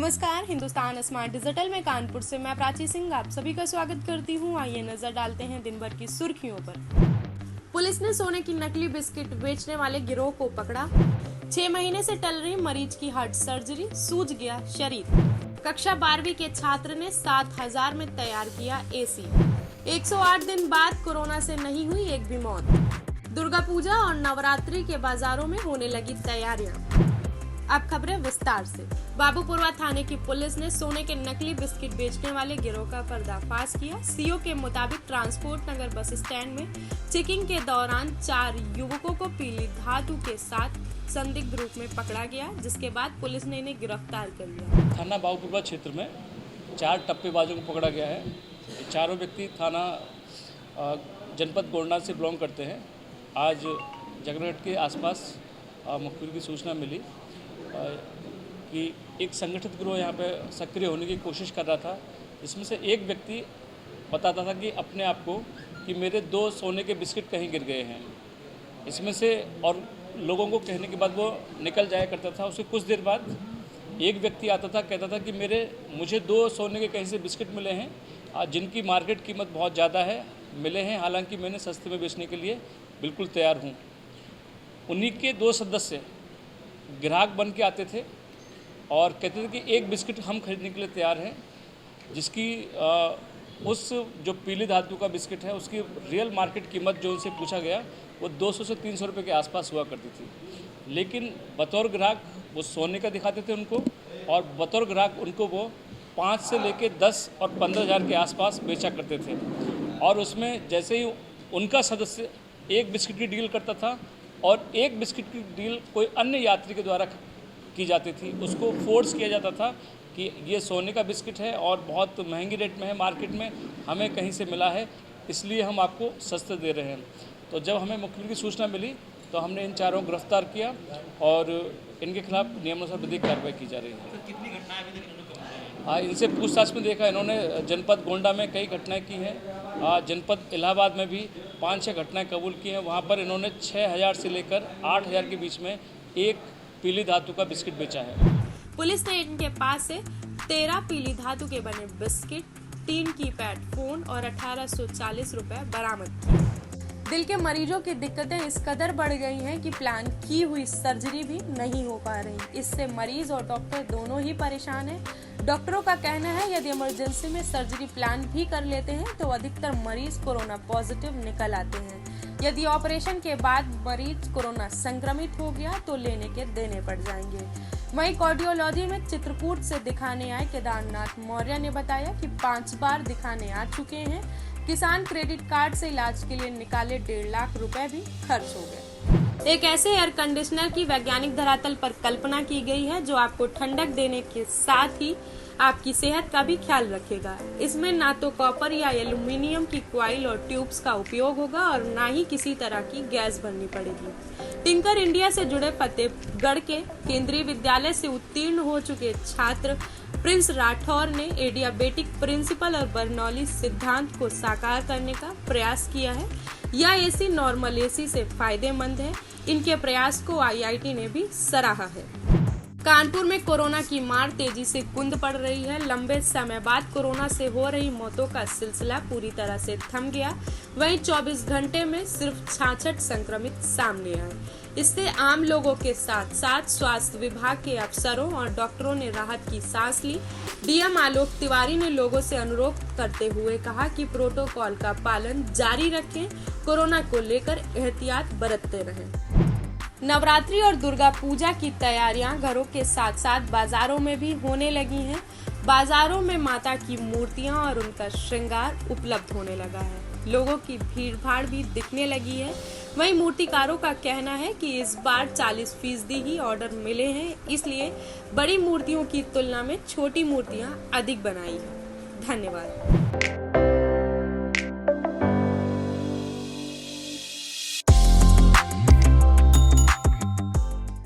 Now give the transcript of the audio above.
नमस्कार, Hindustan smart digital में कानपुर से मैं प्राची सिंह आप सभी का स्वागत करती हूँ। आइए नजर डालते हैं दिन भर की सुर्खियों पर। पुलिस ने सोने की नकली बिस्किट बेचने वाले गिरोह को पकड़ा। 6 महीने से टल रही मरीज की हार्ट सर्जरी, सूज गया शरीर। कक्षा 12वीं के छात्र ने 7,000 में तैयार किया एसी। 108 दिन बाद कोरोना से नहीं हुई एक भी मौत। दुर्गा पूजा और नवरात्रि के बाजारों में होने लगी तैयारियां। अब खबरें विस्तार से। बाबूपुरवा थाने की पुलिस ने सोने के नकली बिस्किट बेचने वाले गिरोह का पर्दाफाश किया। सीओ के मुताबिक ट्रांसपोर्ट नगर बस स्टैंड में चेकिंग के दौरान 4 युवकों को पीली धातु के साथ संदिग्ध रूप में पकड़ा गया, जिसके बाद पुलिस ने इन्हें गिरफ्तार कर लिया। थाना बाबूपुरवा क्षेत्र में 4 टप्पेबाजों को पकड़ा गया है। चारों व्यक्ति थाना जनपद गोंडा से बिलोंग करते हैं। आज जगरगढ़ के आसपास मुखबिर की सूचना मिली कि एक संगठित गिरोह यहाँ पे सक्रिय होने की कोशिश कर रहा था। इसमें से एक व्यक्ति बताता था कि अपने आप को कि मेरे 2 सोने के बिस्किट कहीं गिर गए हैं। इसमें से और लोगों को कहने के बाद वो निकल जाया करता था। उसके कुछ देर बाद एक व्यक्ति आता था, कहता था कि मुझे 2 सोने के कहीं से बिस्किट मिले हैं जिनकी मार्केट कीमत बहुत ज़्यादा है, मिले हैं, हालांकि मैंने सस्ते में बेचने के लिए बिल्कुल तैयार हूँ। उन्हीं के 2 सदस्य ग्राहक बन के आते थे और कहते थे कि एक बिस्किट हम खरीदने के लिए तैयार हैं, जिसकी उस जो पीली धातु का बिस्किट है उसकी रियल मार्केट कीमत जो उनसे पूछा गया वो 200 से 300 रुपये के आसपास हुआ करती थी। लेकिन बतौर ग्राहक वो सोने का दिखाते थे उनको, और बतौर ग्राहक उनको वो 5 से लेके 10 और 15 हज़ार के आसपास बेचा करते थे। और उसमें जैसे ही उनका सदस्य एक बिस्किट की डील करता था और एक बिस्किट की डील कोई अन्य यात्री के द्वारा की जाती थी, उसको फोर्स किया जाता था कि ये सोने का बिस्किट है और बहुत महंगी रेट में है, मार्केट में हमें कहीं से मिला है, इसलिए हम आपको सस्ते दे रहे हैं। तो जब हमें मुखबिर की सूचना मिली तो हमने इन चारों को गिरफ्तार किया और इनके खिलाफ नियमानुसार विधिक कार्रवाई की जा रही है। तो कितनी घटनाएं अभी तक इन्होंने करी हैं? इनसे पूछताछ में देखा, इन्होंने जनपद गोंडा में कई घटनाएं की हैं। जनपद इलाहाबाद में भी 5-6 घटनाएं कबूल की हैं। वहाँ पर इन्होंने 6,000 से लेकर 8,000 के बीच में एक पीली धातु का बिस्किट बेचा है। पुलिस ने इनके पास से 13 पीली धातु के बने बिस्किट, 3 कीपैड फोन और 1840 रुपए बरामद किए। दिल के मरीजों की दिक्कतें इस कदर बढ़ गई हैं कि प्लान की हुई सर्जरी भी नहीं हो पा रही। इससे मरीज और डॉक्टर दोनों ही परेशान हैं। डॉक्टरों का कहना है यदि इमरजेंसी में सर्जरी प्लान भी कर लेते हैं तो अधिकतर मरीज कोरोना पॉजिटिव निकल आते हैं। यदि ऑपरेशन के बाद मरीज कोरोना संक्रमित हो गया तो लेने के देने पड़ जाएंगे। वहीं कार्डियोलॉजी में चित्रकूट से दिखाने आए केदारनाथ मौर्य ने बताया कि 5 बार दिखाने आ चुके हैं। किसान क्रेडिट कार्ड से इलाज के लिए निकाले 1.5 लाख रुपए भी खर्च हो गए। एक ऐसे एयर कंडीशनर की वैज्ञानिक धरातल पर कल्पना की गई है जो आपको ठंडक देने के साथ ही आपकी सेहत का भी ख्याल रखेगा। इसमें ना तो कॉपर या एल्युमिनियम की कॉइल और ट्यूब्स का उपयोग होगा और ना ही किसी तरह की गैस भरनी पड़ेगी। टिंकर इंडिया से जुड़े फतेहगढ़ के केंद्रीय विद्यालय से उत्तीर्ण हो चुके छात्र प्रिंस राठौर ने एडियाबेटिक प्रिंसिपल और बर्नौली सिद्धांत को साकार करने का प्रयास किया है। यह एसी नॉर्मल एसी से फायदेमंद है। इनके प्रयास को आईआईटी ने भी सराहा है। कानपुर में कोरोना की मार तेजी से कुंद पड़ रही है। लंबे समय बाद कोरोना से हो रही मौतों का सिलसिला पूरी तरह से थम गया। वहीं 24 घंटे में सिर्फ 66 संक्रमित सामने आए। इससे आम लोगों के साथ साथ स्वास्थ्य विभाग के अफसरों और डॉक्टरों ने राहत की सांस ली। डीएम आलोक तिवारी ने लोगों से अनुरोध करते हुए कहा कि प्रोटोकॉल का पालन जारी रखें, कोरोना को लेकर एहतियात बरतते रहें। नवरात्रि और दुर्गा पूजा की तैयारियां घरों के साथ साथ बाजारों में भी होने लगी हैं। बाजारों में माता की मूर्तियां और उनका श्रृंगार उपलब्ध होने लगा है। लोगों की भीड़-भाड़ भी दिखने लगी है। वहीं मूर्तिकारों का कहना है कि इस बार 40% ही ऑर्डर मिले हैं, इसलिए बड़ी मूर्तियों की तुलना में छोटी मूर्तियां अधिक बनाई हैं। धन्यवाद।